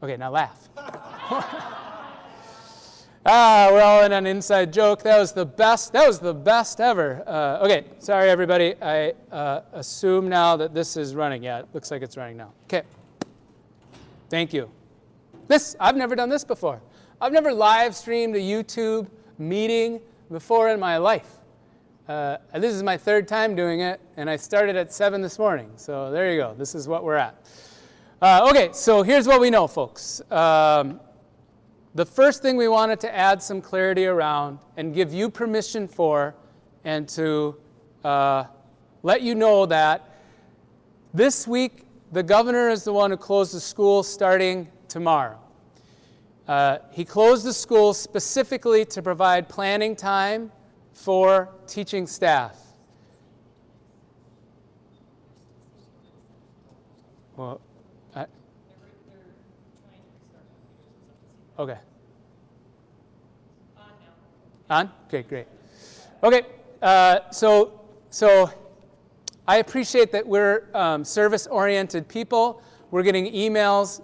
Okay, now laugh. We're all in an inside joke. That was the best ever. Okay, sorry everybody. I assume now that this is running. Yeah, it looks like it's running now. Okay. Thank you. I've never done this before. I've never live streamed a YouTube meeting before in my life. This is my third time doing it, and I started at 7 this morning. So there you go. This is what we're at. Okay, so here's what we know, folks. The first thing we wanted to add some clarity around and give you permission for, and to let you know that this week the governor is the one who closed the school starting tomorrow. He closed the school specifically to provide planning time for teaching staff. Well, okay. On? Okay, great. Okay, so I appreciate that we're service-oriented people. We're getting emails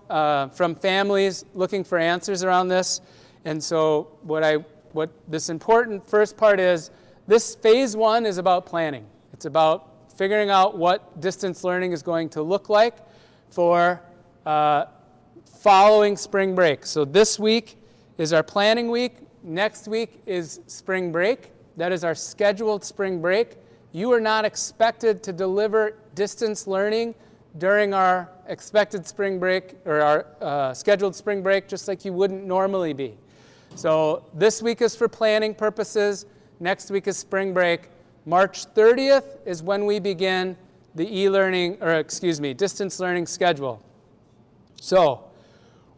from families looking for answers around this. And so what this important first part is, this phase 1 is about planning. It's about figuring out what distance learning is going to look like for following spring break. So this week is our planning week. Next week is spring break. That is our scheduled spring break. You are not expected to deliver distance learning during our expected spring break, or our scheduled spring break, just like you wouldn't normally be. So this week is for planning purposes. Next week is spring break. March 30th is when we begin the distance learning schedule. So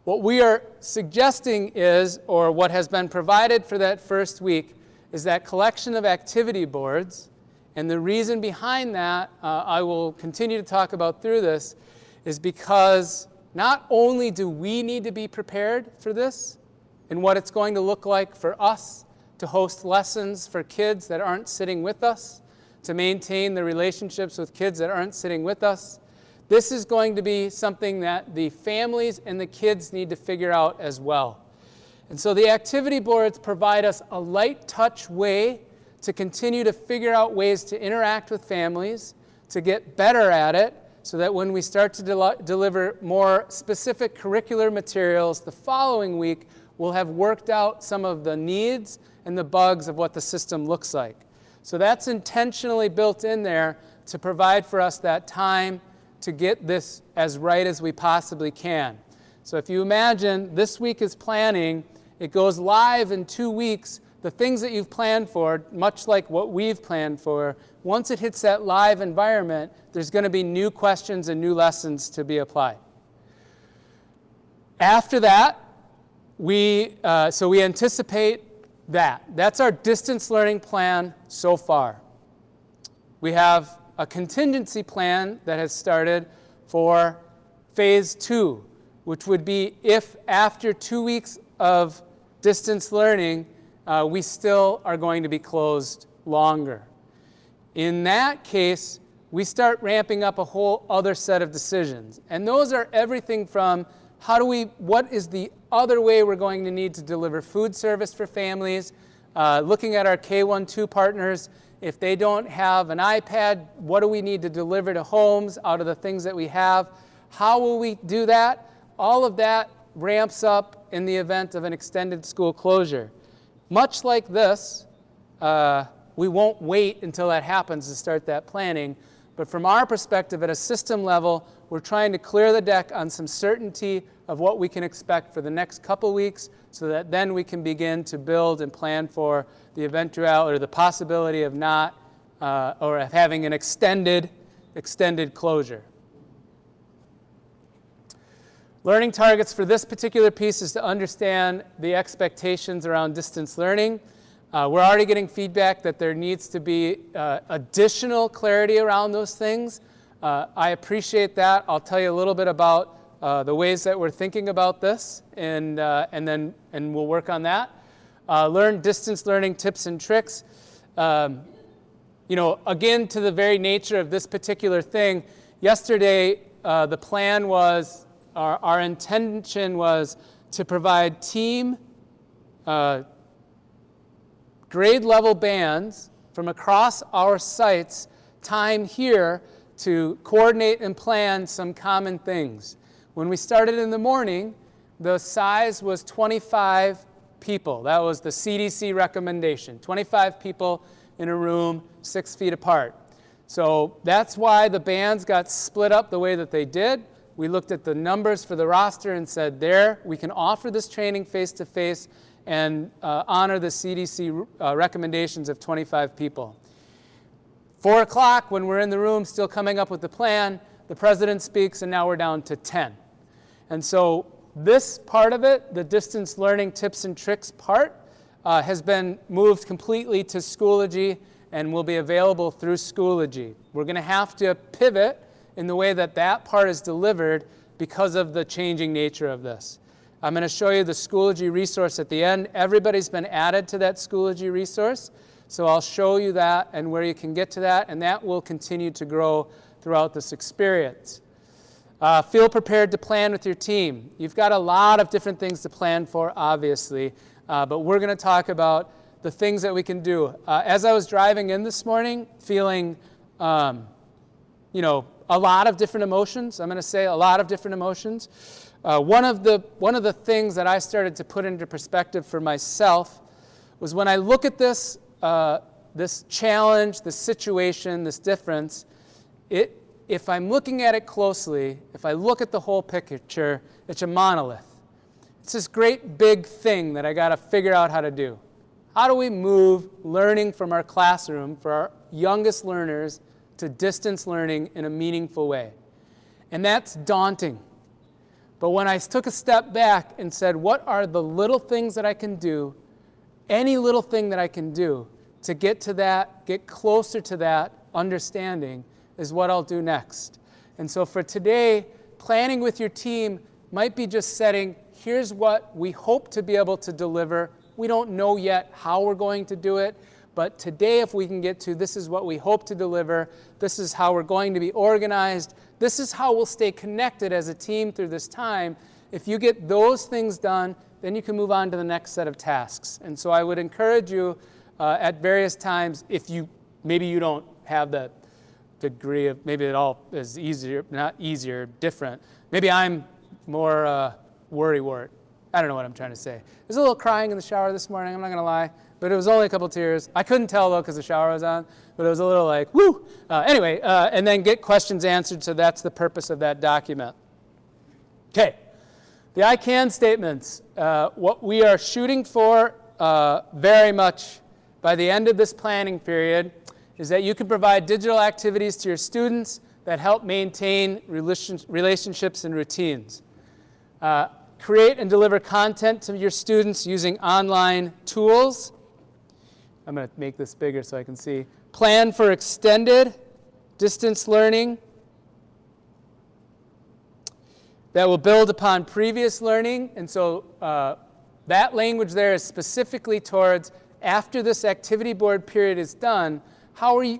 what we are suggesting is, or what has been provided for that first week, is that collection of activity boards. And the reason behind that, I will continue to talk about through this, is because not only do we need to be prepared for this and what it's going to look like for us to host lessons for kids that aren't sitting with us, to maintain the relationships with kids that aren't sitting with us, this is going to be something that the families and the kids need to figure out as well. And so the activity boards provide us a light touch way to continue to figure out ways to interact with families, to get better at it, so that when we start to deliver more specific curricular materials the following week, we'll have worked out some of the needs and the bugs of what the system looks like. So that's intentionally built in there to provide for us that time to get this as right as we possibly can. So if you imagine this week is planning, it goes live in 2 weeks. The things that you've planned for, much like what we've planned for, once it hits that live environment, there's going to be new questions and new lessons to be applied. After that, we anticipate that. That's our distance learning plan so far. We have a contingency plan that has started for phase 2, which would be if after 2 weeks of distance learning, we still are going to be closed longer. In that case, we start ramping up a whole other set of decisions. And those are everything from what is the other way we're going to need to deliver food service for families, looking at our K-1-2 partners. If they don't have an iPad, what do we need to deliver to homes out of the things that we have? How will we do that? All of that ramps up in the event of an extended school closure. Much like this, we won't wait until that happens to start that planning. But from our perspective at a system level, we're trying to clear the deck on some certainty of what we can expect for the next couple weeks, so that then we can begin to build and plan for the eventuality or the possibility of not or of having an extended closure. Learning targets for this particular piece is to understand the expectations around distance learning. We're already getting feedback that there needs to be additional clarity around those things. I appreciate that. I'll tell you a little bit about the ways that we're thinking about this, and we'll work on that. Learn distance learning tips and tricks. Again, to the very nature of this particular thing, yesterday the plan was our intention was to provide team grade level bands from across our sites time here to coordinate and plan some common things. When we started in the morning, the size was 25 people. That was the CDC recommendation, 25 people in a room 6 feet apart. So that's why the bands got split up the way that they did. We looked at the numbers for the roster and said, there, we can offer this training face-to-face and honor the CDC recommendations of 25 people. 4 o'clock, when we're in the room still coming up with the plan, the president speaks, and now we're down to 10. And so this part of it, the distance learning tips and tricks part, has been moved completely to Schoology and will be available through Schoology. We're going to have to pivot in the way that that part is delivered because of the changing nature of this. I'm going to show you the Schoology resource at the end. Everybody's been added to that Schoology resource, so I'll show you that and where you can get to that, and that will continue to grow throughout this experience. Feel prepared to plan with your team. You've got a lot of different things to plan for, obviously, but we're going to talk about the things that we can do. As I was driving in this morning, feeling, a lot of different emotions. I'm going to say a lot of different emotions. One of the things that I started to put into perspective for myself was when I look at this challenge, this situation, this difference, if I'm looking at it closely, if I look at the whole picture, it's a monolith. It's this great big thing that I got to figure out how to do. How do we move learning from our classroom for our youngest learners to distance learning in a meaningful way? And that's daunting. But when I took a step back and said, what are the little things that I can do, any little thing that I can do to get to that, get closer to that understanding is what I'll do next. And so for today, planning with your team might be just setting, here's what we hope to be able to deliver. We don't know yet how we're going to do it, but today if we can get to this is what we hope to deliver, this is how we're going to be organized, this is how we'll stay connected as a team through this time. If you get those things done, then you can move on to the next set of tasks. And so I would encourage you at various times, if maybe you don't have that degree of, maybe it all is easier, not easier, different. Maybe I'm more worrywart. I don't know what I'm trying to say. There's a little crying in the shower this morning, I'm not going to lie, but it was only a couple tears. I couldn't tell, though, because the shower was on, but it was a little like, woo! Anyway, and then get questions answered, so that's the purpose of that document. Okay, the I can statements. What we are shooting for very much by the end of this planning period is that you can provide digital activities to your students that help maintain relationships and routines. Create and deliver content to your students using online tools. I'm going to make this bigger so I can see. Plan for extended distance learning that will build upon previous learning. And so that language there is specifically towards after this activity board period is done,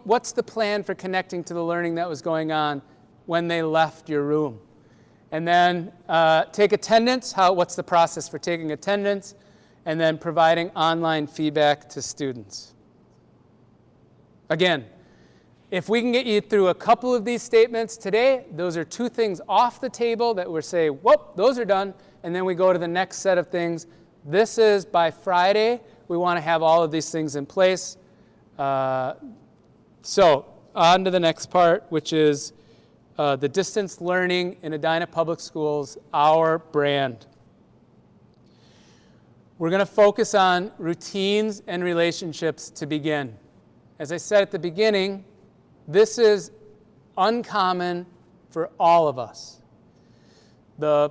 what's the plan for connecting to the learning that was going on when they left your room? And then take attendance, what's the process for taking attendance? And then providing online feedback to students. Again, if we can get you through a couple of these statements today, those are 2 things off the table that we're saying, whoop, those are done, and then we go to the next set of things. This is by Friday, we want to have all of these things in place. So on to the next part, which is the distance learning in Edina Public Schools, our brand. We're going to focus on routines and relationships to begin. As I said at the beginning, this is uncommon for all of us. The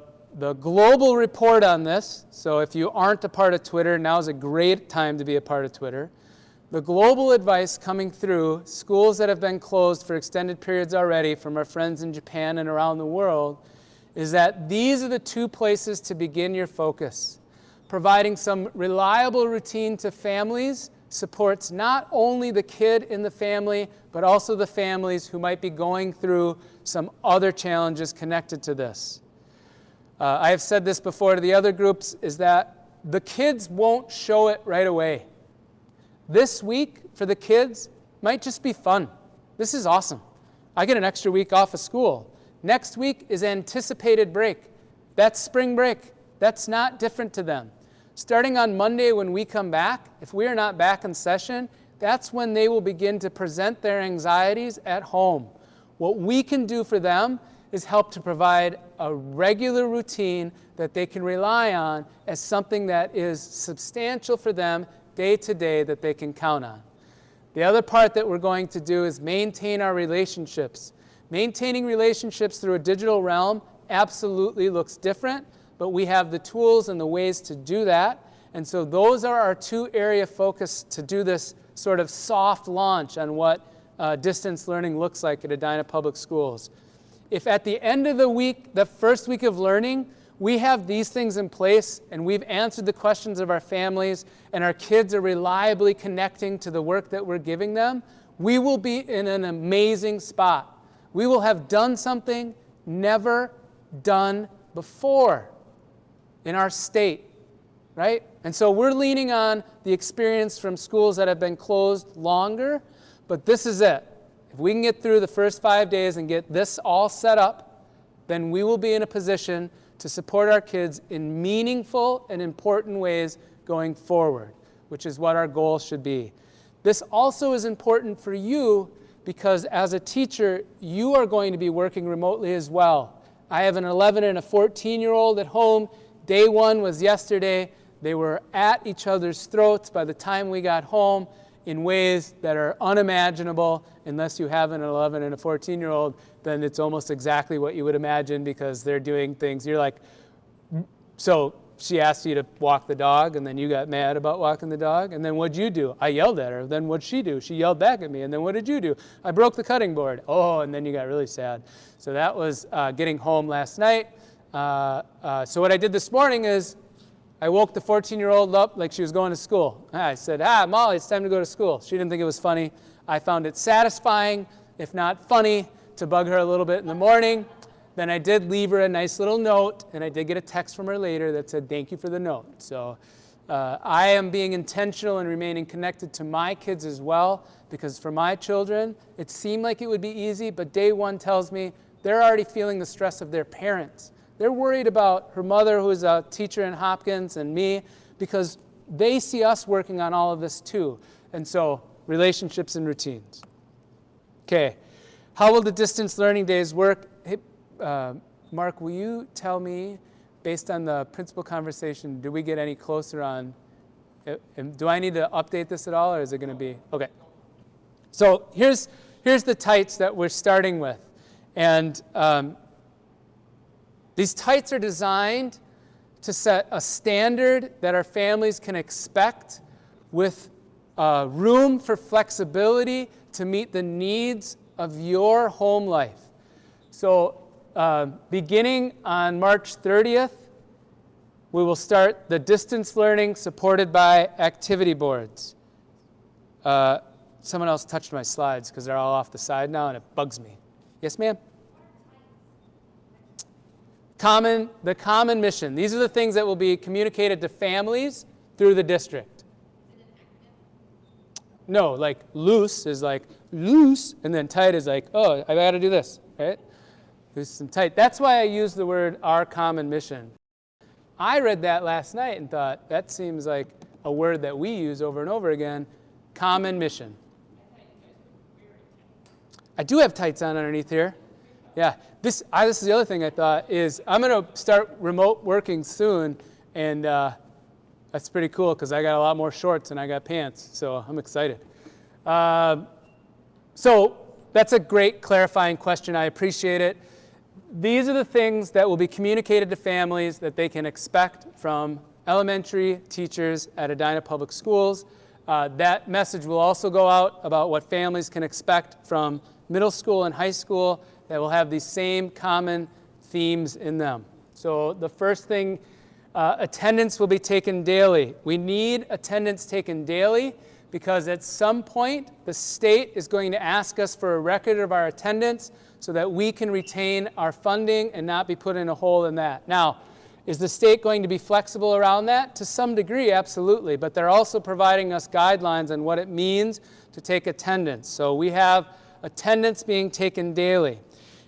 global report on this, so if you aren't a part of Twitter, now is a great time to be a part of Twitter. The global advice coming through schools that have been closed for extended periods already from our friends in Japan and around the world is that these are the 2 places to begin your focus. Providing some reliable routine to families supports not only the kid in the family, but also the families who might be going through some other challenges connected to this. I have said this before to the other groups, is that the kids won't show it right away. This week for the kids might just be fun. This is awesome. I get an extra week off of school. Next week is anticipated break. That's spring break. That's not different to them. Starting on Monday when we come back, if we are not back in session, that's when they will begin to present their anxieties at home. What we can do for them is help to provide a regular routine that they can rely on as something that is substantial for them day to day that they can count on. The other part that we're going to do is maintain our relationships. Maintaining relationships through a digital realm absolutely looks different, but we have the tools and the ways to do that. And so those are our two area focus to do this sort of soft launch on what distance learning looks like at Edina Public Schools. If at the end of the week, the first week of learning, we have these things in place and we've answered the questions of our families and our kids are reliably connecting to the work that we're giving them, we will be in an amazing spot. We will have done something never done before in our state, right? And so we're leaning on the experience from schools that have been closed longer, but this is it. If we can get through the first 5 days and get this all set up, then we will be in a position to support our kids in meaningful and important ways going forward, which is what our goal should be. This also is important for you because as a teacher, you are going to be working remotely as well. I have an 11 and a 14-year-old at home. Day one was yesterday. They were at each other's throats by the time we got home in ways that are unimaginable. Unless you have an 11 and a 14-year-old, then it's almost exactly what you would imagine because they're doing things. You're like, so she asked you to walk the dog, and then you got mad about walking the dog, and then what'd you do? I yelled at her. Then what'd she do? She yelled back at me, and then what did you do? I broke the cutting board. Oh, and then you got really sad. So that was getting home last night. So what I did this morning is I woke the 14-year-old up like she was going to school. I said, Molly, it's time to go to school. She didn't think it was funny. I found it satisfying, if not funny, to bug her a little bit in the morning. Then I did leave her a nice little note, and I did get a text from her later that said, thank you for the note. So I am being intentional and remaining connected to my kids as well, because for my children, it seemed like it would be easy, but day one tells me they're already feeling the stress of their parents. They're worried about her mother, who's a teacher in Hopkins, and me, because they see us working on all of this too. And so, relationships and routines. Okay, how will the distance learning days work? Hey, Mark, will you tell me, based on the principal conversation, do we get any closer on, do I need to update this at all, or is it going to be, okay. So here's the tights that we're starting with. And these tights are designed to set a standard that our families can expect with room for flexibility to meet the needs of your home life. So beginning on March 30th, we will start the distance learning supported by activity boards. Someone else touched my slides because they're all off the side now and it bugs me. Yes, ma'am? The common mission. These are the things that will be communicated to families through the district. No, like loose is like loose, and then tight is like, oh, I got to do this, right? Loose and tight. That's why I use the word our common mission. I read that last night and thought, that seems like a word that we use over and over again, common mission. I do have tights on underneath here. Yeah, this is the other thing I thought is I'm going to start remote working soon, and that's pretty cool because I got a lot more shorts and I got pants, so I'm excited. So that's a great clarifying question. I appreciate it. These are the things that will be communicated to families that they can expect from elementary teachers at Edina Public Schools. That message will also go out about what families can expect from middle school and high school that will have these same common themes in them. So the first thing, attendance will be taken daily. We need attendance taken daily because at some point the state is going to ask us for a record of our attendance so that we can retain our funding and not be put in a hole in that. Now, is the state going to be flexible around that? To some degree, absolutely, but they're also providing us guidelines on what it means to take attendance. So we have attendance being taken daily.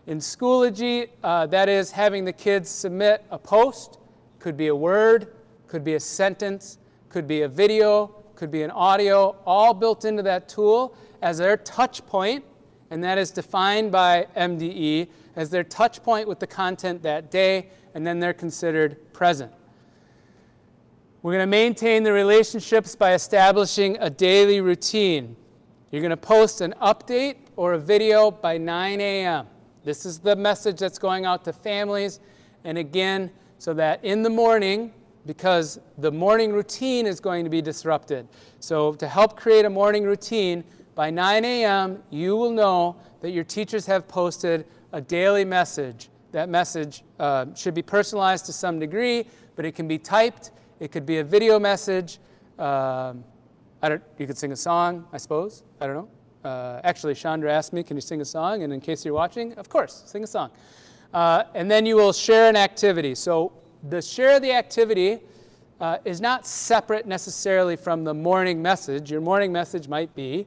In Schoology, that is having the kids submit a post, could be a word, could be a sentence, could be a video, could be an audio, all built into that tool as their touch point, and that is defined by MDE as their touch point with the content that day, and then they're considered present. We're going to maintain the relationships by establishing a daily routine. You're going to post an update or a video by 9 a.m. This is the message that's going out to families, and again, so that in the morning, because the morning routine is going to be disrupted. So to help create a morning routine, by 9 a.m., you will know that your teachers have posted a daily message. That message should be personalized to some degree, but it can be typed. It could be a video message. You could sing a song, I suppose. I don't know. Actually, Chandra asked me, can you sing a song? And in case you're watching, of course, sing a song. And then you will share an activity. So the share the activity is not separate necessarily from the morning message. Your morning message might be,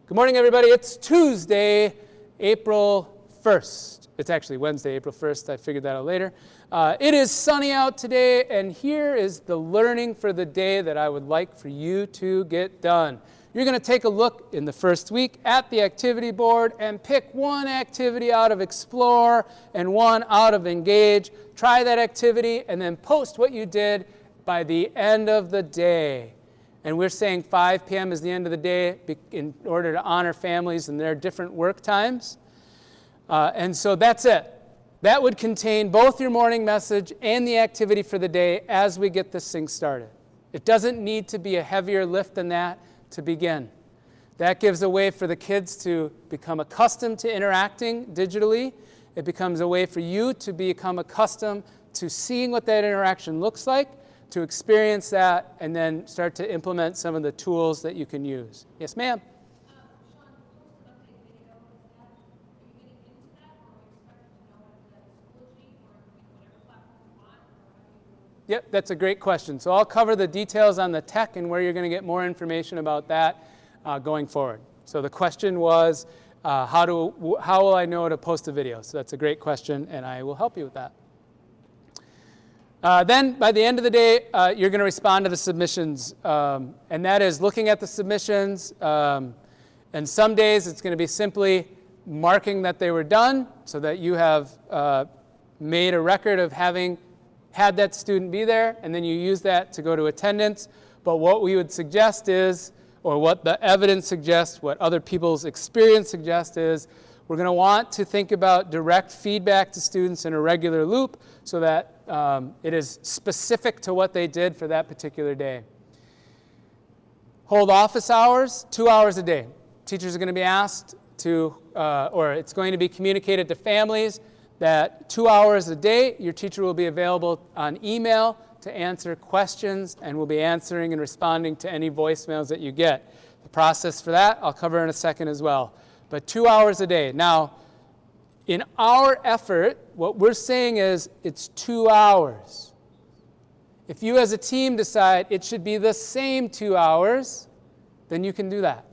good morning, everybody. It's Tuesday, April 1st. It's actually Wednesday, April 1st. I figured that out later. It is sunny out today, and here is the learning for the day that I would like for you to get done. You're going to take a look in the first week at the activity board and pick one activity out of Explore and one out of Engage. Try that activity and then post what you did by the end of the day. And we're saying 5 p.m. is the end of the day in order to honor families and their different work times. And so that's it. That would contain both your morning message and the activity for the day as we get this thing started. It doesn't need to be a heavier lift than that to begin. That gives a way for the kids to become accustomed to interacting digitally. It becomes a way for you to become accustomed to seeing what that interaction looks like, to experience that, and then start to implement some of the tools that you can use. Yes, ma'am? Yep, that's a great question. So I'll cover the details on the tech and where you're going to get more information about that going forward. So the question was, how will I know to post a video? So that's a great question, and I will help you with that. Then, by the end of the day, you're going to respond to the submissions, and that is looking at the submissions, and some days it's going to be simply marking that they were done so that you have made a record of having had that student be there, and then you use that to go to attendance. But what we would suggest is, or what the evidence suggests, what other people's experience suggests is, we're going to want to think about direct feedback to students in a regular loop so that it is specific to what they did for that particular day. Hold office hours, 2 hours a day. Teachers are going to be asked to, or it's going to be communicated to families that 2 hours a day, your teacher will be available on email to answer questions, and will be answering and responding to any voicemails that you get. The process for that I'll cover in a second as well. But 2 hours a day. Now, in our effort, what we're saying is it's 2 hours. If you as a team decide it should be the same 2 hours, then you can do that.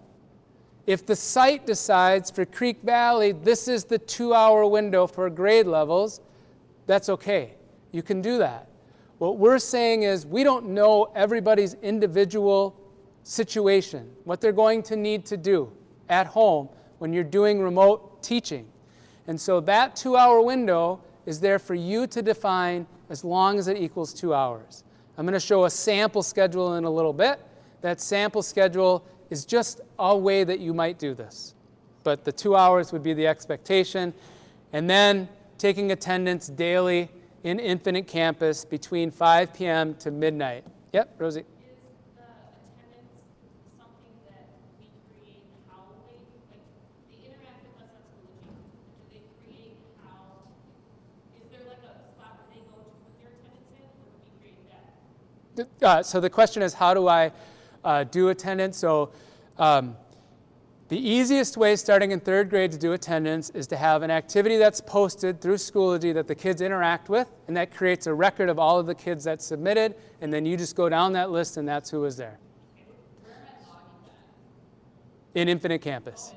If the site decides for Creek Valley, this is the 2-hour window for grade levels, that's okay. You can do that. What we're saying is we don't know everybody's individual situation, what they're going to need to do at home when you're doing remote teaching. And so that 2-hour window is there for you to define as long as it equals 2 hours. I'm going to show a sample schedule in a little bit. That sample schedule is just a way that you might do this. But the 2 hours would be the expectation. And then taking attendance daily in Infinite Campus between 5 p.m. to midnight. Yep, Rosie? Is the attendance something that we create how late? Like, they interact with us on Schoology. Do they create how? Is there like a spot where they go to put their attendance in, or do we create that? So the question is, how do I do attendance? So The easiest way starting in 3rd grade to do attendance is to have an activity that's posted through Schoology that the kids interact with, and that creates a record of all of the kids that submitted, and then you just go down that list and that's who was there. In Infinite Campus.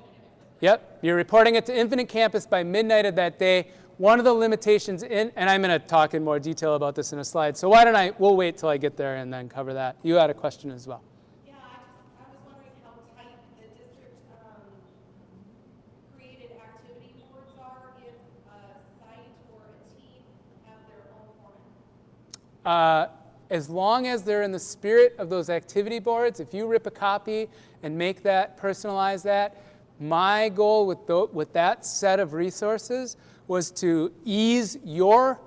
Yep, you're reporting it to Infinite Campus by midnight of that day. One of the limitations and I'm going to talk in more detail about this in a slide, so we'll wait till I get there and then cover that. You had a question as well. Yeah, I was wondering how tight the district created activity boards are if a site or a team have their own format. As long as they're in the spirit of those activity boards, if you rip a copy and make that, personalize that, my goal with that set of resources was to ease your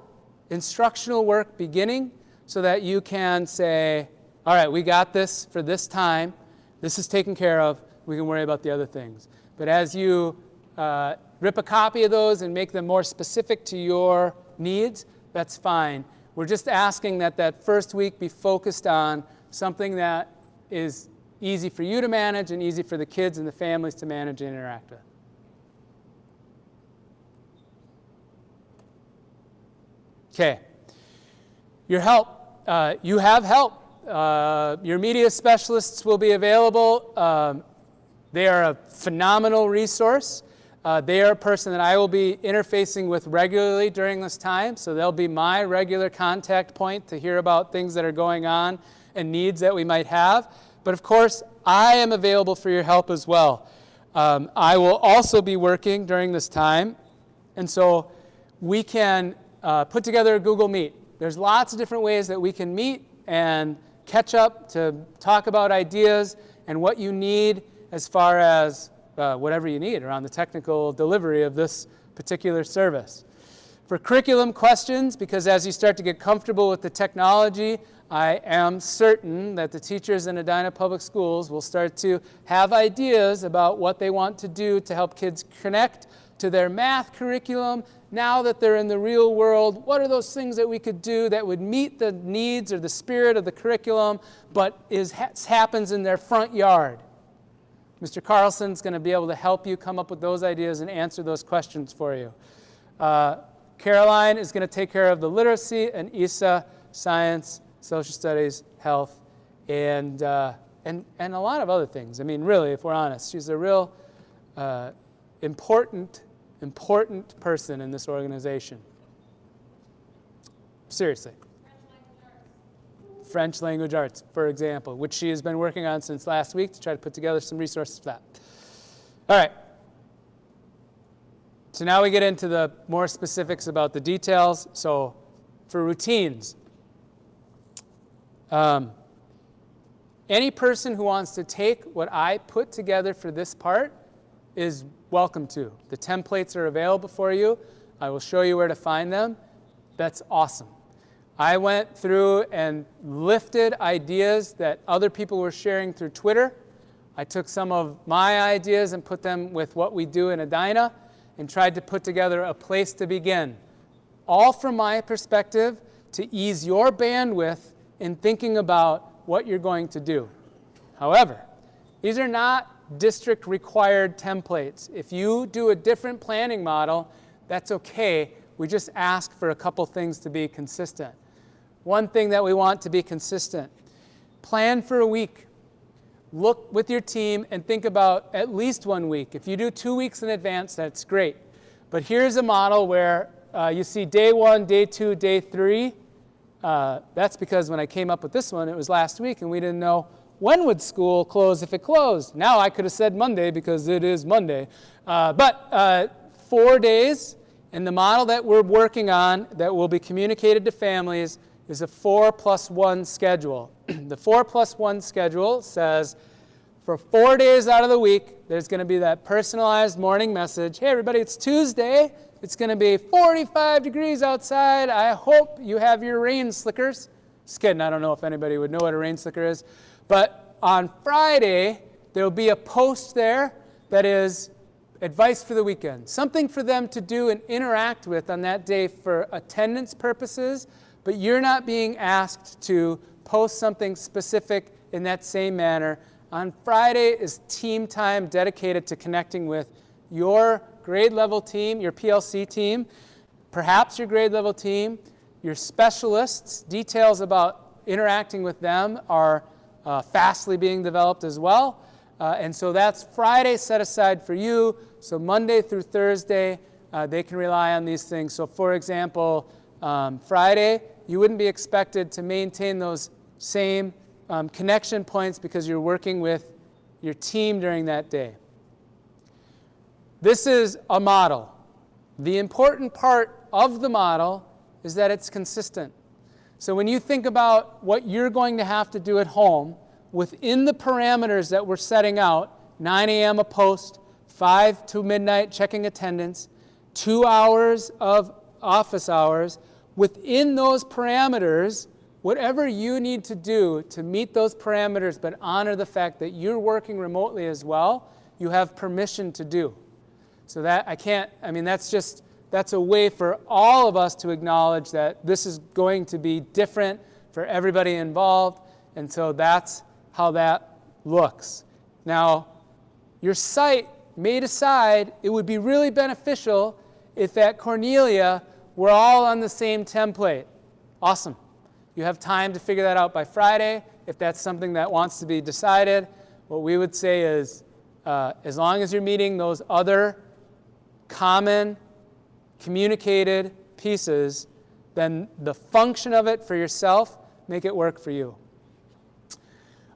instructional work beginning so that you can say, all right, we got this for this time. This is taken care of. We can worry about the other things. But as you rip a copy of those and make them more specific to your needs, that's fine. We're just asking that that first week be focused on something that is easy for you to manage and easy for the kids and the families to manage and interact with. Okay. Your help. You have help. Your media specialists will be available. They are a phenomenal resource. They are a person that I will be interfacing with regularly during this time, so they'll be my regular contact point to hear about things that are going on and needs that we might have. But of course, I am available for your help as well. I will also be working during this time, and so we can put together a Google Meet. There's lots of different ways that we can meet and catch up to talk about ideas and what you need as far as whatever you need around the technical delivery of this particular service. For curriculum questions, because as you start to get comfortable with the technology, I am certain that the teachers in Edina Public Schools will start to have ideas about what they want to do to help kids connect to their math curriculum. Now that they're in the real world, what are those things that we could do that would meet the needs or the spirit of the curriculum, but happens in their front yard? Mr. Carlson's going to be able to help you come up with those ideas and answer those questions for you. Caroline is going to take care of the literacy, and Isa, science, social studies, health, and a lot of other things. I mean, really, if we're honest, she's a real important person in this organization. Seriously. French language arts, for example, which she has been working on since last week to try to put together some resources for that. All right. So now we get into the more specifics about the details. So for routines, any person who wants to take what I put together for this part is welcome to. The templates are available for you. I will show you where to find them. That's awesome. I went through and lifted ideas that other people were sharing through Twitter. I took some of my ideas and put them with what we do in Edina and tried to put together a place to begin. All from my perspective to ease your bandwidth in thinking about what you're going to do. However, these are not district required templates. If you do a different planning model, that's okay. We just ask for a couple things to be consistent. One thing that we want to be consistent, plan for a week. Look with your team and think about at least 1 week. If you do 2 weeks in advance, that's great. But here's a model where you see day 1, day 2, day 3. That's because when I came up with this one, it was last week, and we didn't know when would school close if it closed. Now I could have said Monday because it is Monday. But 4 days, and the model that we're working on that will be communicated to families is a 4+1 schedule. The 4+1 schedule says for 4 days out of the week, there's going to be that personalized morning message. Hey, everybody, it's Tuesday. It's going to be 45 degrees outside. I hope you have your rain slickers. Just kidding. I don't know if anybody would know what a rain slicker is. But on Friday, there will be a post there that is advice for the weekend. Something for them to do and interact with on that day for attendance purposes. But you're not being asked to post something specific in that same manner On Friday is team time dedicated to connecting with your grade level team, your PLC team, perhaps your grade level team, your specialists. Details about interacting with them are fastly being developed as well. And so that's Friday set aside for you. So Monday through Thursday, they can rely on these things. So for example, Friday, you wouldn't be expected to maintain those same connection points because you're working with your team during that day. This is a model. The important part of the model is that it's consistent. So when you think about what you're going to have to do at home, within the parameters that we're setting out, 9 a.m. a post, 5 to midnight checking attendance, 2 hours of office hours, within those parameters, whatever you need to do to meet those parameters but honor the fact that you're working remotely as well, you have permission to do. So that that's a way for all of us to acknowledge that this is going to be different for everybody involved, and so that's how that looks. Now, your site may decide it would be really beneficial if at Cornelia we're all on the same template. Awesome. You have time to figure that out by Friday. If that's something that wants to be decided, what we would say is as long as you're meeting those other common communicated pieces, then the function of it for yourself, make it work for you.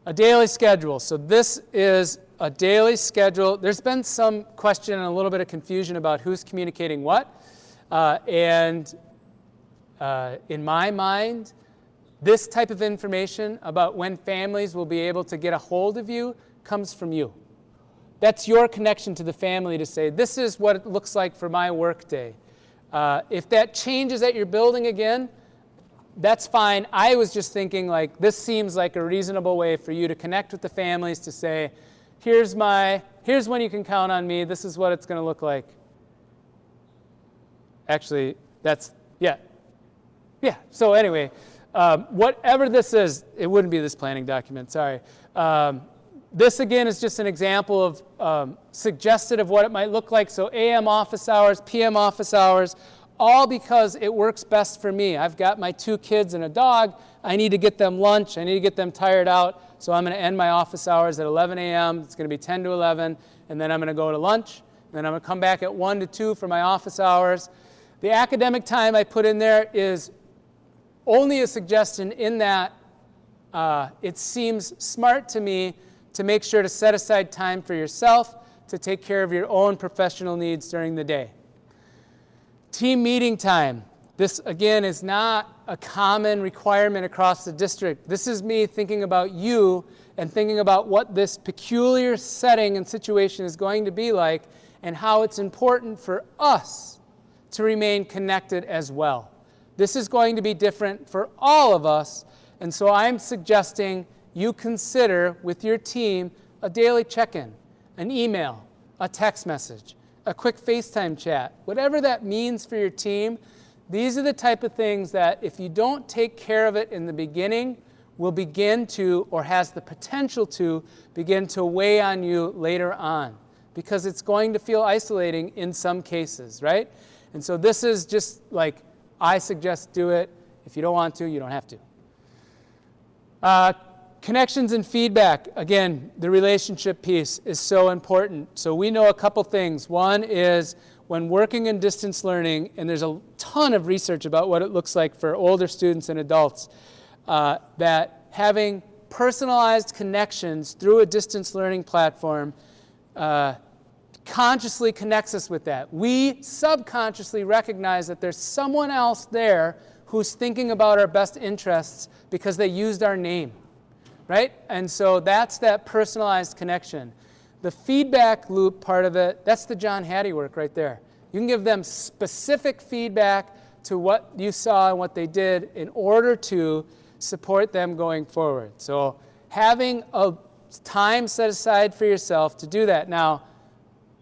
A daily schedule. So this is a daily schedule. There's been some question and a little bit of confusion about who's communicating what. In my mind, this type of information about when families will be able to get a hold of you comes from you. That's your connection to the family to say, this is what it looks like for my work day. If that changes at your building again, that's fine. I was just thinking like this seems like a reasonable way for you to connect with the families to say, here's when you can count on me. This is what it's going to look like. Actually, yeah. So anyway, whatever this is, it wouldn't be this planning document, sorry. This again is just an example of suggested of what it might look like. So AM office hours, PM office hours, all because it works best for me. I've got my 2 kids and a dog. I need to get them lunch. I need to get them tired out. So I'm going to end my office hours at 11 a.m. It's going to be 10 to 11. And then I'm going to go to lunch. And then I'm going to come back at 1 to 2 for my office hours. The academic time I put in there is only a suggestion in that it seems smart to me to make sure to set aside time for yourself to take care of your own professional needs during the day. Team meeting time. This, again, is not a common requirement across the district. This is me thinking about you and thinking about what this peculiar setting and situation is going to be like and how it's important for us to remain connected as well. This is going to be different for all of us, and so I'm suggesting you consider with your team a daily check-in, an email, a text message, a quick FaceTime chat, whatever that means for your team. These are the type of things that if you don't take care of it in the beginning, will begin to, or has the potential to, begin to weigh on you later on, because it's going to feel isolating in some cases, right? And so this is just like, I suggest do it. If you don't want to, you don't have to. Connections and feedback. Again, the relationship piece is so important. So we know a couple things. One is when working in distance learning, and there's a ton of research about what it looks like for older students and adults, that having personalized connections through a distance learning platform consciously connects us with that. We subconsciously recognize that there's someone else there who's thinking about our best interests because they used our name, right? And so that's that personalized connection. The feedback loop part of it, that's the John Hattie work right there. You can give them specific feedback to what you saw and what they did in order to support them going forward. So having a time set aside for yourself to do that. Now,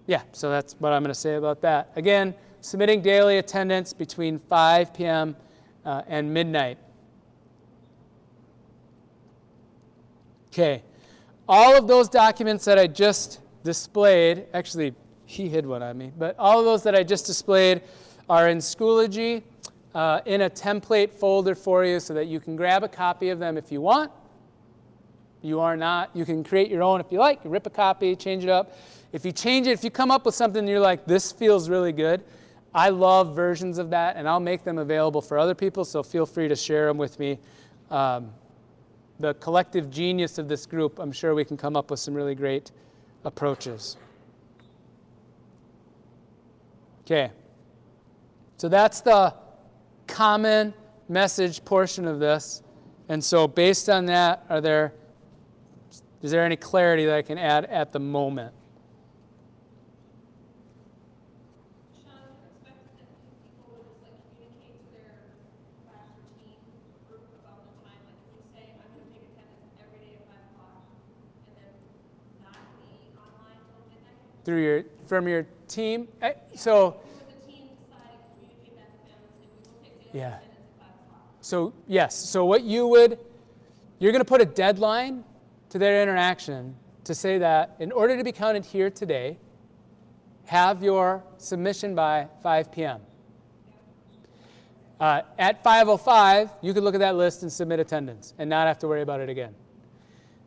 yeah, so that's what I'm going to say about that. Again, submitting daily attendance between 5 p.m. And midnight. Okay. all of those documents that I just displayed, actually, he hid one on me, but all of those that I just displayed are in Schoology in a template folder for you so that you can grab a copy of them if you want. You are not, you can create your own if you like. You rip a copy, change it up. If you change it, if you come up with something and you're like, this feels really good, I love versions of that, and I'll make them available for other people, so feel free to share them with me. The collective genius of this group, I'm sure we can come up with some really great approaches. Okay, so that's the common message portion of this. And so based on that, is there any clarity that I can add at the moment? Sean, do you expect that people would just like communicate to their class or team group about the time? Like if you say, I'm going to take attendance every day at 5 o'clock, and then not be online till midnight? From your team? So, You as a team decide to communicate that to them and say, we will take the yeah. attendance at 5 o'clock. So yes, so what you're going to put a deadline to their interaction to say that in order to be counted here today, have your submission by 5 p.m. At 5:05, you could look at that list and submit attendance and not have to worry about it again.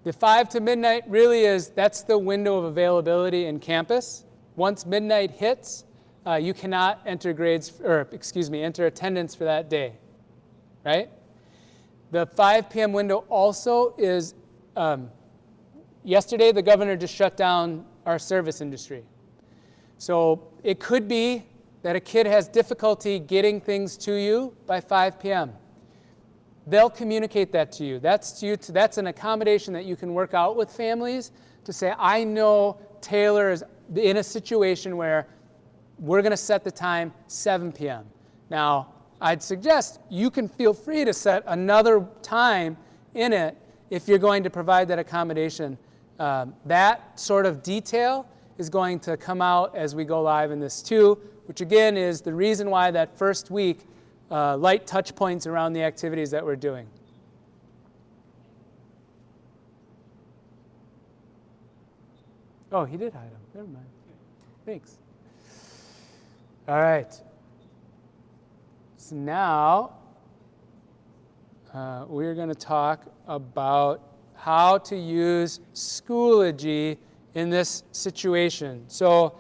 The 5 to midnight really that's the window of availability in campus. Once midnight hits, you cannot enter enter attendance for that day, right? The 5 p.m. window also is, yesterday the governor just shut down our service industry. So it could be that a kid has difficulty getting things to you by 5 p.m. They'll communicate that to you. That's an accommodation that you can work out with families to say, I know Taylor is in a situation where we're going to set the time 7 p.m. Now, I'd suggest you can feel free to set another time in it if you're going to provide that accommodation. That sort of detail is going to come out as we go live in this too, which again is the reason why that first week, light touch points around the activities that we're doing. Oh, he did hide them. Never mind. Thanks. All right. So now we're going to talk about how to use Schoology in this situation. So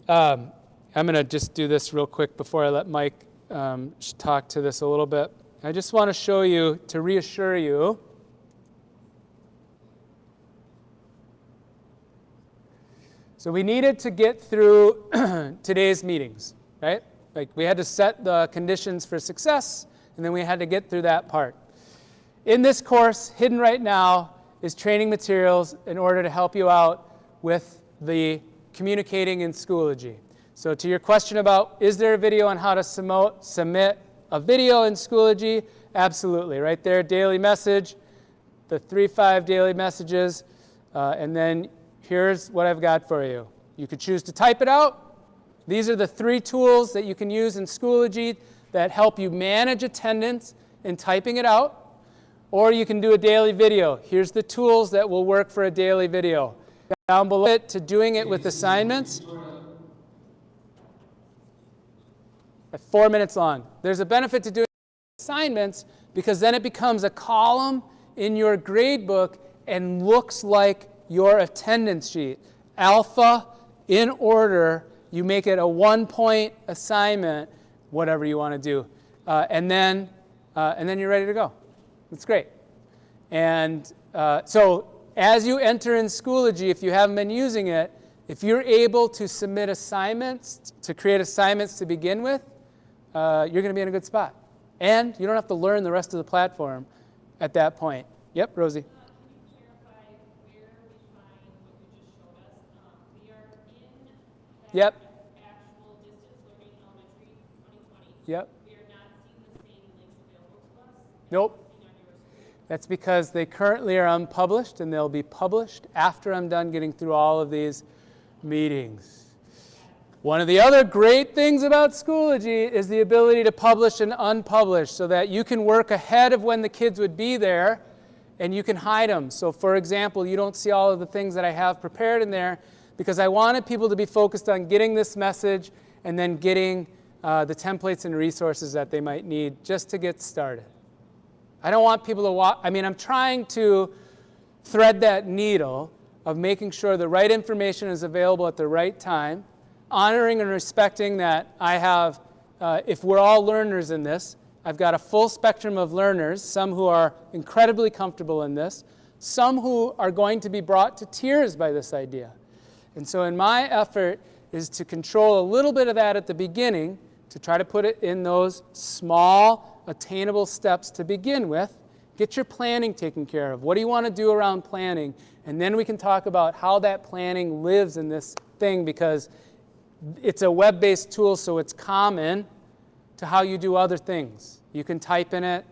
I'm going to just do this real quick before I let Mike talk to this a little bit. I just want to show you, to reassure you, so we needed to get through today's meetings, right? Like we had to set the conditions for success, and then we had to get through that part. In this course, hidden right now, is training materials in order to help you out with the communicating in Schoology. So to your question about, is there a video on how to submit a video in Schoology? Absolutely, right there, daily message, the 3-5 daily messages, and then here's what I've got for you. You could choose to type it out. These are the 3 tools that you can use in Schoology that help you manage attendance in typing it out. Or you can do a daily video. Here's the tools that will work for a daily video. Down below it to doing it with assignments. 4 minutes long. There's a benefit to doing assignments because then it becomes a column in your grade book and looks like your attendance sheet. Alpha, in order, you make it a 1-point assignment, whatever you want to do. And then you're ready to go. That's great. And so as you enter in Schoology, if you haven't been using it, if you're able to submit assignments, to create assignments to begin with, you're going to be in a good spot. And you don't have to learn the rest of the platform at that point. Yep, Rosie. Can you clarify where we find what you just showed us? We are in that Yep. actual distance learning elementary 2020. Yep. We are not seeing the same links available to us. Nope. On your screen. That's because they currently are unpublished, and they'll be published after I'm done getting through all of these meetings. One of the other great things about Schoology is the ability to publish and unpublish so that you can work ahead of when the kids would be there and you can hide them. So for example, you don't see all of the things that I have prepared in there because I wanted people to be focused on getting this message and then getting the templates and resources that they might need just to get started. I don't want people to walk, I'm trying to thread that needle of making sure the right information is available at the right time, honoring and respecting that I have, if we're all learners in this, I've got a full spectrum of learners, some who are incredibly comfortable in this, some who are going to be brought to tears by this idea. And so in my effort is to control a little bit of that at the beginning, to try to put it in those small, attainable steps to begin with. Get your planning taken care of. What do you want to do around planning? And then we can talk about how that planning lives in this thing, because it's a web-based tool, so it's common to how you do other things. You can type in it,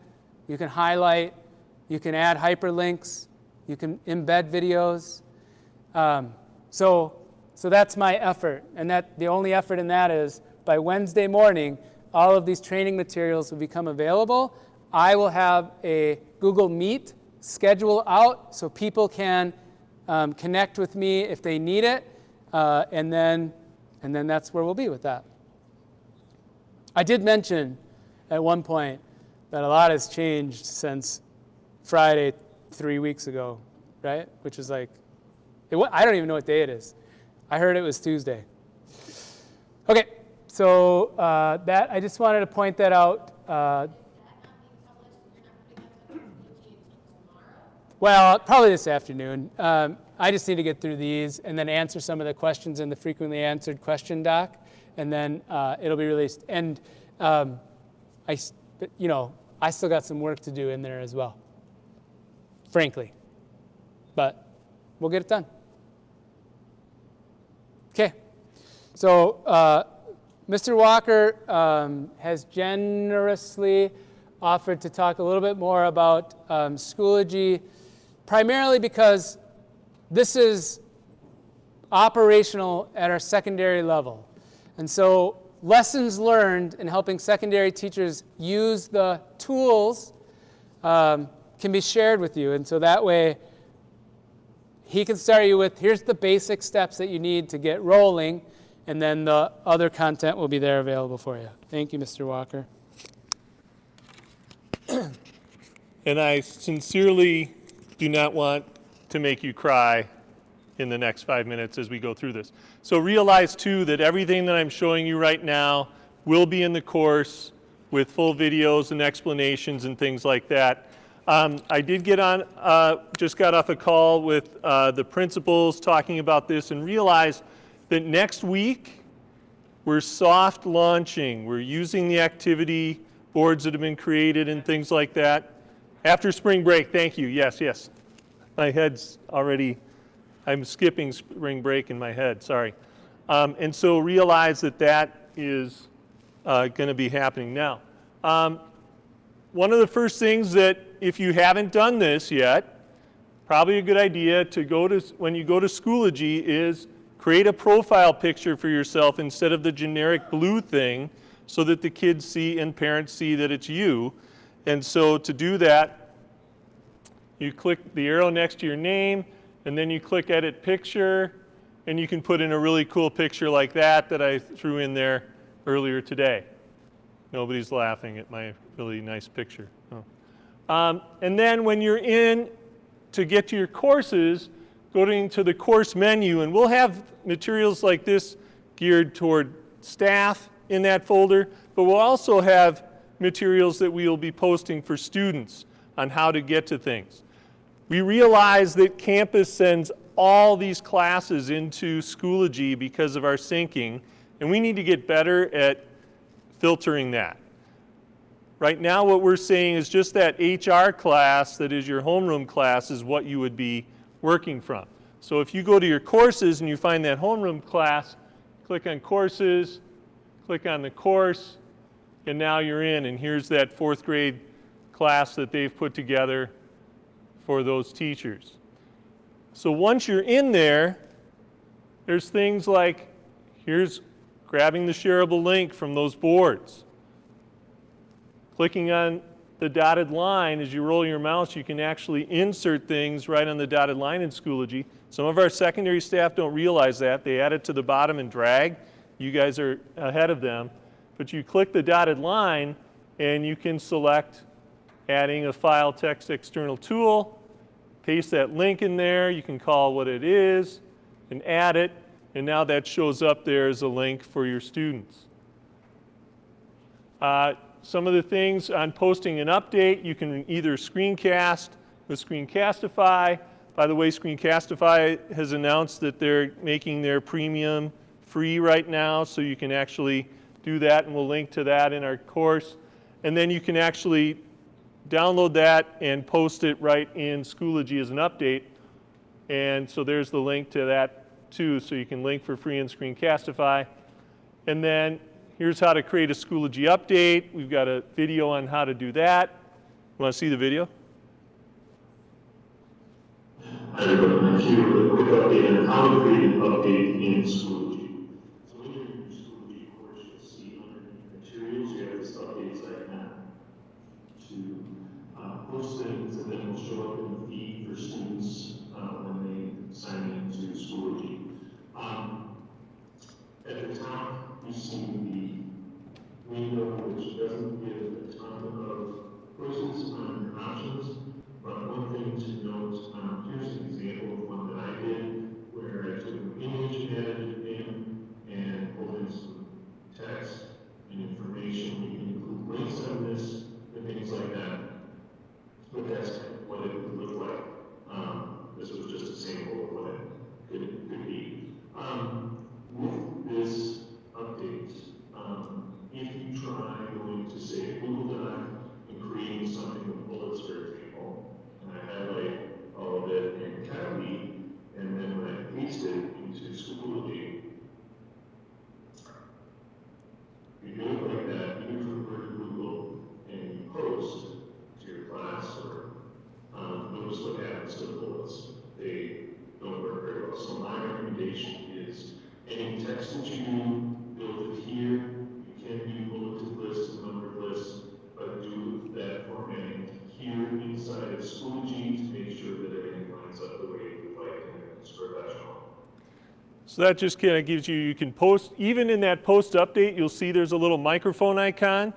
you can highlight, you can add hyperlinks, you can embed videos. So that's my effort, and the only effort in that is by Wednesday morning, all of these training materials will become available. I will have a Google Meet schedule out so people can connect with me if they need it, and then that's where we'll be with that. I did mention at one point that a lot has changed since Friday 3 weeks ago, right? Which is like, I don't even know what day it is. I heard it was Tuesday. Okay, so that I just wanted to point that out. Well, probably this afternoon. I just need to get through these and then answer some of the questions in the frequently answered question doc, and then it'll be released. And I still got some work to do in there as well, frankly. But we'll get it done. Okay. So Mr. Walker has generously offered to talk a little bit more about Schoology, primarily because this is operational at our secondary level. And so lessons learned in helping secondary teachers use the tools can be shared with you. And so that way, he can start you with, here's the basic steps that you need to get rolling, and then the other content will be there available for you. Thank you, Mr. Walker. And I sincerely do not want to make you cry in the next 5 minutes as we go through this. So realize too that everything that I'm showing you right now will be in the course with full videos and explanations and things like that. I did get on, just got off a call with the principals talking about this, and realized that next week we're soft launching. We're using the activity boards that have been created and things like that. After spring break, thank you, yes, yes. My head's already, I'm skipping spring break in my head, sorry. And so realize that that is going to be happening now. One of the first things that, if you haven't done this yet, probably a good idea to go to, when you go to Schoology, is create a profile picture for yourself instead of the generic blue thing, so that the kids see and parents see that it's you. And so to do that, you click the arrow next to your name, and then you click Edit Picture, and you can put in a really cool picture like that I threw in there earlier today. Nobody's laughing at my really nice picture. Oh. And then when you're in to get to your courses, go to the course menu, and we'll have materials like this geared toward staff in that folder, but we'll also have materials that we'll be posting for students on how to get to things. We realize that campus sends all these classes into Schoology because of our syncing, and we need to get better at filtering that. Right now what we're saying is just that HR class that is your homeroom class is what you would be working from. So if you go to your courses and you find that homeroom class, click on courses, click on the course, and now you're in, and here's that 4th grade class that they've put together for those teachers. So once you're in there, there's things like, here's grabbing the shareable link from those boards, clicking on the dotted line, as you roll your mouse, you can actually insert things right on the dotted line in Schoology. Some of our secondary staff don't realize that. They add it to the bottom and drag. You guys are ahead of them. But you click the dotted line, and you can select adding a file text external tool, paste that link in there. You can call what it is and add it. And now that shows up there as a link for your students. Some of the things on posting an update, you can either screencast with Screencastify. By the way, Screencastify has announced that they're making their premium free right now, so you can actually do that, and we'll link to that in our course. And then you can actually download that and post it right in Schoology as an update. And so there's the link to that too, so you can link for free in Screencastify. And then here's how to create a Schoology update. We've got a video on how to do that. You want to see the video? Hi everyone, I'm here with a quick update on how to create an update in Schoology. So when you're in your Schoology course, you'll see underneath materials, you have this updates icon to post things, and then it will show up in the feed for students when they sign into Schoology. At the top, you see the window, which doesn't give a ton of choices on your options, but one thing to note, here's an example of one that I did, where I took an image, added it in, and pulled in some text and information. You can include links on this and things like that. But that's what it would look like. This was just a sample of what it could be. With this update, if you try going to say a Google Doc and creating something with bullets, for example, and I highlight all of it and copy, and then when I paste it into Schoology, you do it like that, you convert to Google and you post to your class, or notice what happens to the bullets. They don't work very well. So my recommendation is any text that you do, build it here. You can do bulleted lists and numbered lists, but do that formatting here inside of Schoology to make sure that everything lines up the way you would like and it's professional. So that just kind of gives you can post, even in that post update, you'll see there's a little microphone icon,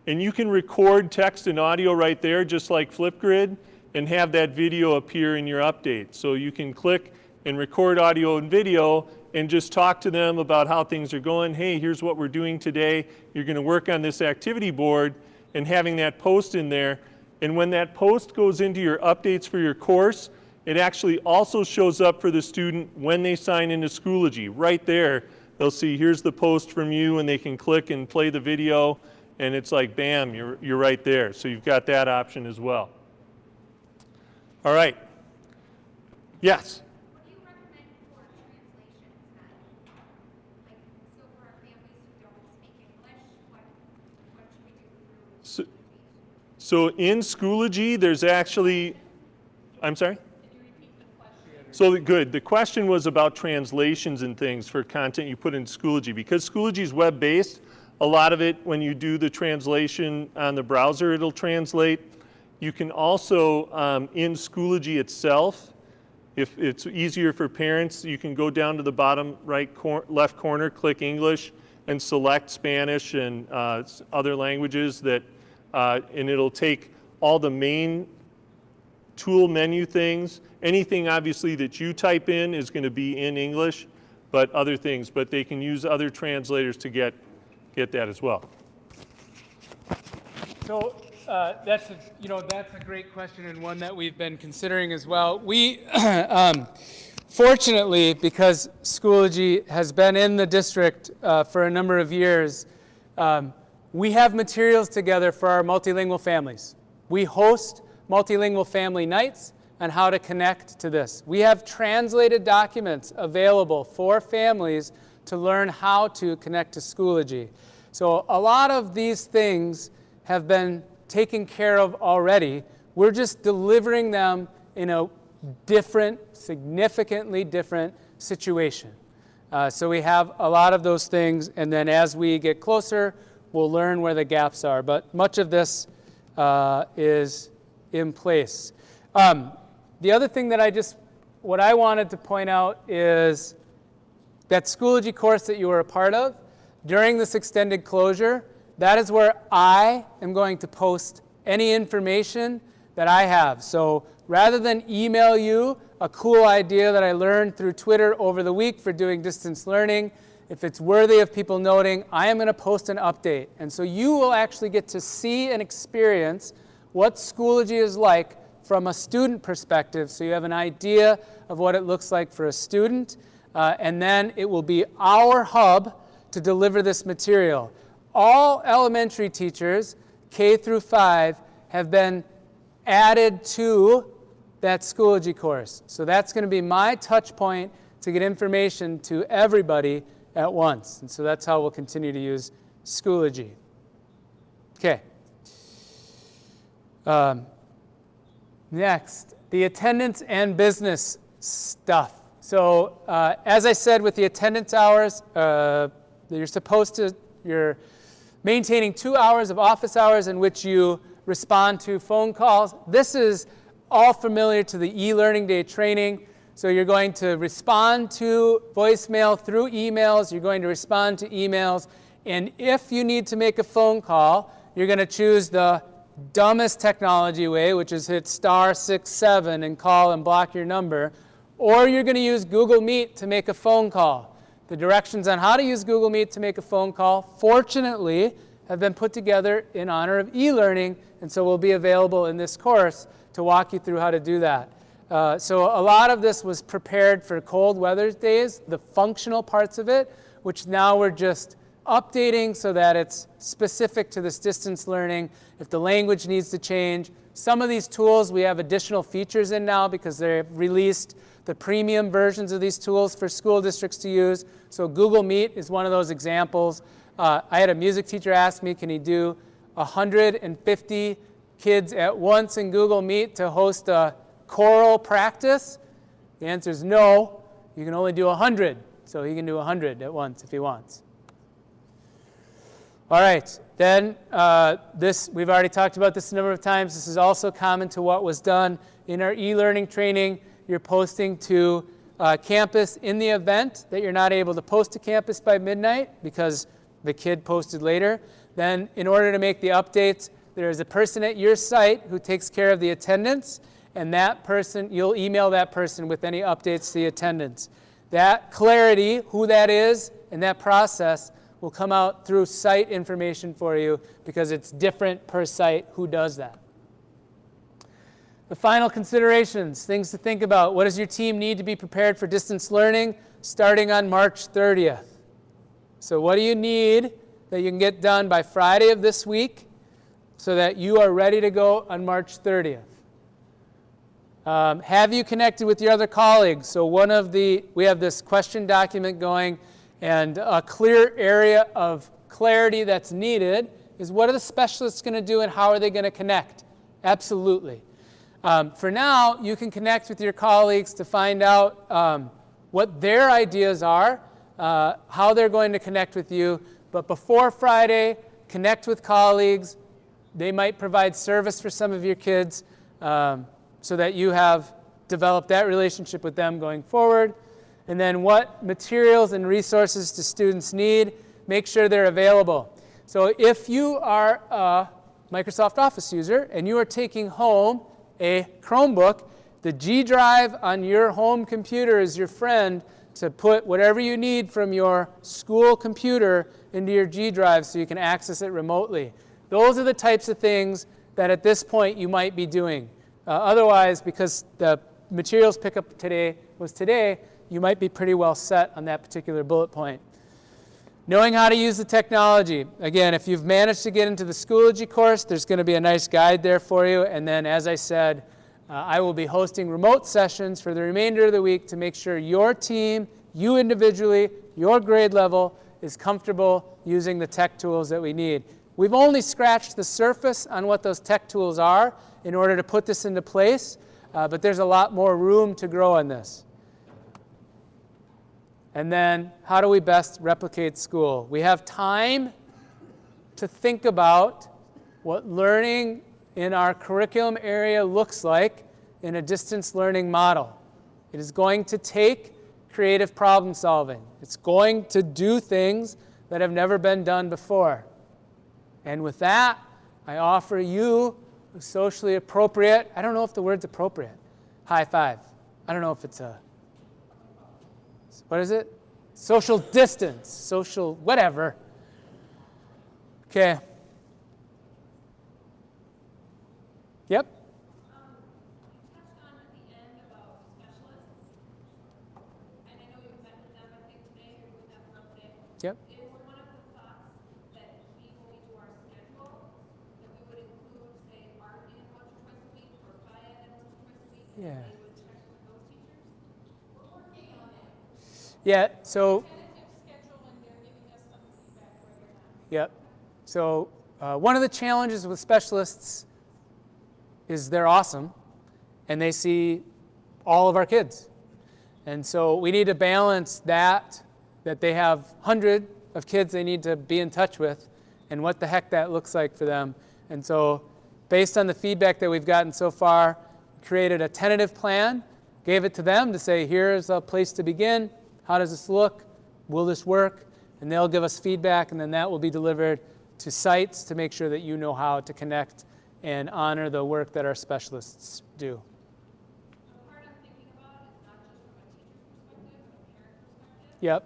and you can record text and audio right there, just like Flipgrid, and have that video appear in your update. So you can click and record audio and video and just talk to them about how things are going. Hey, here's what we're doing today. You're going to work on this activity board, and having that post in there. And when that post goes into your updates for your course, it actually also shows up for the student when they sign into Schoology. Right there, they'll see here's the post from you, and they can click and play the video, and it's like, bam, you're right there. So you've got that option as well. All right. Yes? What do you recommend for translations then? Like, so for our families who don't speak English, what should we do through Schoology? So in Schoology, there's actually, I'm sorry? So good. The question was about translations and things for content you put in Schoology. Because Schoology is web-based, a lot of it, when you do the translation on the browser, it'll translate. You can also, in Schoology itself, if it's easier for parents, you can go down to the bottom left corner, click English, and select Spanish and other languages that, and it'll take all the main tool menu things. Anything obviously that you type in is going to be in English, but other things. But they can use other translators to get that as well. So that's a great question, and one that we've been considering as well. We fortunately, because Schoology has been in the district for a number of years, we have materials together for our multilingual families. We host multilingual family nights on how to connect to this. We have translated documents available for families to learn how to connect to Schoology. So a lot of these things have been taken care of already. We're just delivering them in a different, significantly different situation. So we have a lot of those things, and then as we get closer, we'll learn where the gaps are. But much of this is in place. The other thing that what I wanted to point out is that Schoology course that you were a part of, during this extended closure, that is where I am going to post any information that I have. So rather than email you a cool idea that I learned through Twitter over the week for doing distance learning, if it's worthy of people noting, I am going to post an update. And so you will actually get to see and experience what Schoology is like from a student perspective, so you have an idea of what it looks like for a student. And then it will be our hub to deliver this material. All elementary teachers, K through 5, have been added to that Schoology course. So that's going to be my touch point to get information to everybody at once. And so that's how we'll continue to use Schoology. Okay. Next, the attendance and business stuff. So as I said, with the attendance hours, you're maintaining 2 hours of office hours in which you respond to phone calls. This is all familiar to the e-learning day training. So you're going to respond to voicemail through emails. You're going to respond to emails. And if you need to make a phone call, you're going to choose the dumbest technology way, which is hit *67 and call and block your number. Or you're going to use Google Meet to make a phone call. The directions on how to use Google Meet to make a phone call, fortunately, have been put together in honor of e-learning, and so will be available in this course to walk you through how to do that. So a lot of this was prepared for cold weather days, the functional parts of it, which now we're just updating so that it's specific to this distance learning. If the language needs to change, some of these tools we have additional features in now because they've released the premium versions of these tools for school districts to use. So Google Meet is one of those examples. I had a music teacher ask me, can he do 150 kids at once in Google Meet to host a choral practice? The answer is no. You can only do 100. So he can do 100 at once if he wants. All right, then we've already talked about this a number of times. This is also common to what was done in our e-learning training. You're posting to campus in the event that you're not able to post to campus by midnight because the kid posted later. Then in order to make the updates, there is a person at your site who takes care of the attendance, and that person, you'll email that person with any updates to the attendance. That clarity, who that is, and that process will come out through site information for you because it's different per site who does that. The final considerations, things to think about. What does your team need to be prepared for distance learning starting on March 30th? So what do you need that you can get done by Friday of this week so that you are ready to go on March 30th? Have you connected with your other colleagues? So we have this question document going, and a clear area of clarity that's needed is what are the specialists going to do and how are they going to connect? Absolutely. For now, you can connect with your colleagues to find out what their ideas are, how they're going to connect with you. But before Friday, connect with colleagues. They might provide service for some of your kids so that you have developed that relationship with them going forward. And then what materials and resources do students need? Make sure they're available. So if you are a Microsoft Office user and you are taking home a Chromebook, the G drive on your home computer is your friend to put whatever you need from your school computer into your G drive so you can access it remotely. Those are the types of things that at this point you might be doing. Otherwise, because the materials pickup today was today, you might be pretty well set on that particular bullet point. Knowing how to use the technology. Again, if you've managed to get into the Schoology course, there's going to be a nice guide there for you. And then, as I said, I will be hosting remote sessions for the remainder of the week to make sure your team, you individually, your grade level is comfortable using the tech tools that we need. We've only scratched the surface on what those tech tools are in order to put this into place, but there's a lot more room to grow on this. And then, how do we best replicate school? We have time to think about what learning in our curriculum area looks like in a distance learning model. It is going to take creative problem solving. It's going to do things that have never been done before. And with that, I offer you a socially appropriate, I don't know if the word's appropriate, high five. I don't know if it's a, what is it? Social distance, social whatever. Okay. Yep. You touched on at the end about specialists, and I know you've met with them, I think today, you're with them for today. Yep. Is one of the thoughts that we, when we do our schedule, that we would include, say, art in once or twice a week, or bio in once or twice a week, and Yeah. they would check with those teachers? We're working on that. Yeah, so, Tentative schedule, and they're giving us some feedback right now. yep. So one of the challenges with specialists is they're awesome, and they see all of our kids. And so we need to balance that they have hundreds of kids they need to be in touch with, and what the heck that looks like for them. And so based on the feedback that we've gotten so far, created a tentative plan, gave it to them to say, here's a place to begin. How does this look? Will this work? And they'll give us feedback, and then that will be delivered to sites to make sure that you know how to connect and honor the work that our specialists do. The part I'm thinking about is not just from a teacher's perspective, but a parent perspective. Yep.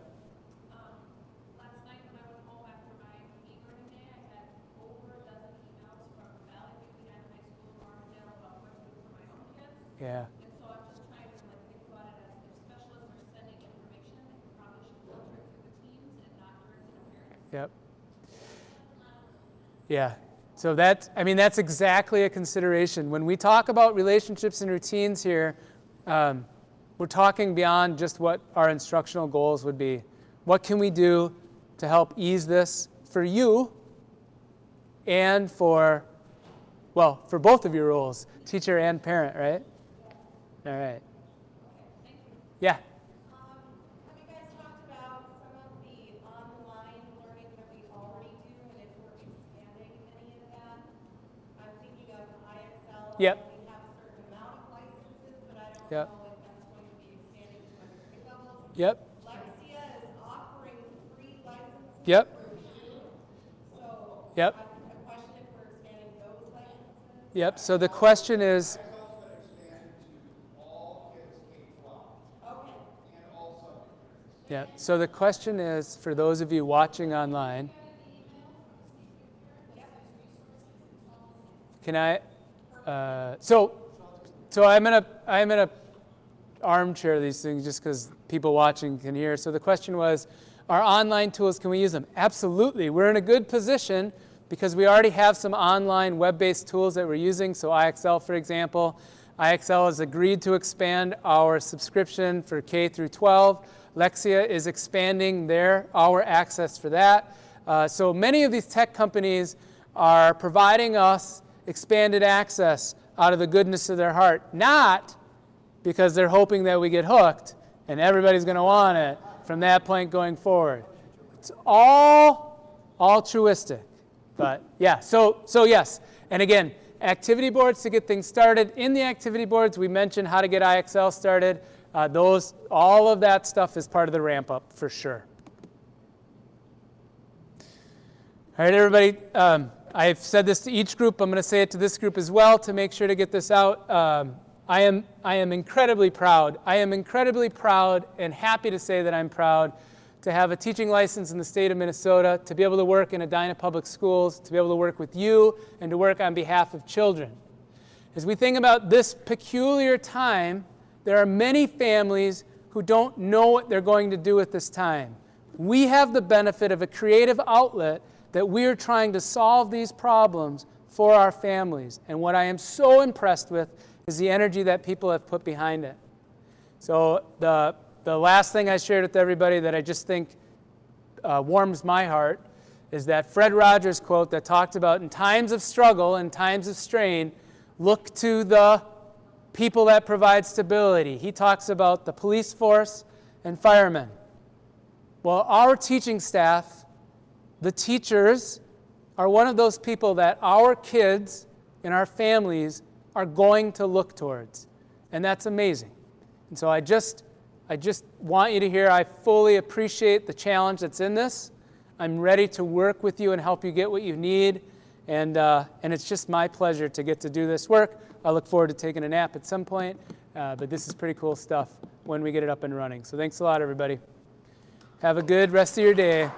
Last night when I went home after my e-learning day, I had over a dozen emails from Valley Union High School in Marvindale about what to do for my own kids. Yeah. And so I'm just trying to think about it as if specialists are sending information, they probably should filter it through the teams and not directly to parents. Yep. Yeah. So that's exactly a consideration. When we talk about relationships and routines here, we're talking beyond just what our instructional goals would be. What can we do to help ease this for you and for both of your roles, teacher and parent, right? All right. Yeah. Have you guys talked about some of the online learning that we already do and if we're expanding any of that? I'm thinking of IXL. Yep. We have a certain amount of licenses, but I don't Yep. know if that's going to be expanding to other grade levels. Yep. Lexia is offering free licenses Yep. for June. So Yep. a question if we're expanding those licenses. Yep. So the question is, yeah. So the question is, for those of you watching online, can I? So I'm gonna armchair these things just because people watching can hear. So the question was, our online tools, can we use them? Absolutely. We're in a good position because we already have some online web-based tools that we're using. So IXL, for example, IXL has agreed to expand our subscription for K through 12. Lexia is expanding our access for that. So many of these tech companies are providing us expanded access out of the goodness of their heart, not because they're hoping that we get hooked and everybody's going to want it from that point going forward. It's all altruistic. But yeah, so yes. And again, activity boards to get things started. In the activity boards, we mentioned how to get IXL started. All of that stuff is part of the ramp up for sure. All right, everybody. I've said this to each group. I'm going to say it to this group as well to make sure to get this out. I am incredibly proud. I am incredibly proud and happy to say that I'm proud to have a teaching license in the state of Minnesota, to be able to work in Edina Public Schools, to be able to work with you, and to work on behalf of children. As we think about this peculiar time, there are many families who don't know what they're going to do at this time. We have the benefit of a creative outlet that we're trying to solve these problems for our families. And what I am so impressed with is the energy that people have put behind it. So the last thing I shared with everybody that I just think warms my heart is that Fred Rogers quote that talked about in times of struggle and times of strain, look to the people that provide stability. He talks about the police force and firemen. Well, our teaching staff, the teachers, are one of those people that our kids and our families are going to look towards. And that's amazing. And so I just want you to hear I fully appreciate the challenge that's in this. I'm ready to work with you and help you get what you need. And it's just my pleasure to get to do this work. I look forward to taking a nap at some point, but this is pretty cool stuff when we get it up and running. So thanks a lot, everybody. Have a good rest of your day.